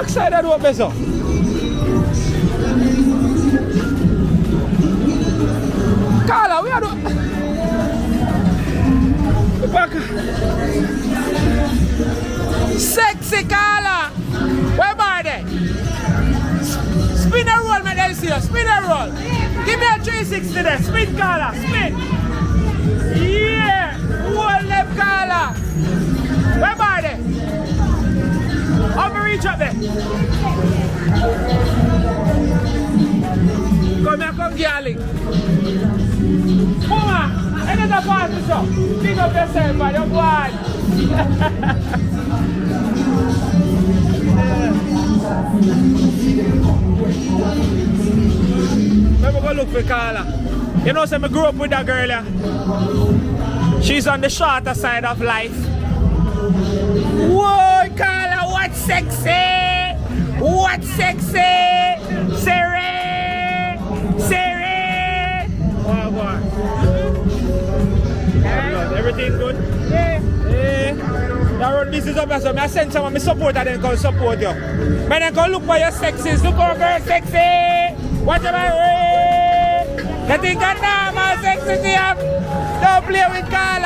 Backside of the door, beso. Carla, we are doing. Back. Sexy Carla. Where are they? Spin a roll, my dear. Spin a roll. Give me a 360 there. Spin, Carla. Spin. Yeah. Hold left, Carla. Where are they? How me reach up there? Come here, come darling. Come on. Another part, so. Pick up yourself, man. You're one. Let me go look for Carla. You know, so I grew up with that girl. Yeah? She's on the shorter side of life. Whoa, Carla, what's sexy? What's sexy? Siri! Siri! Oh, boy. Everything good? Yeah. Yeah. That road business up here, so I send someone to support and then go support you. Man, then go look for your sexies. Look for girl sexy. What am I way? You think I'm normal sexy to you? Don't play with Carla.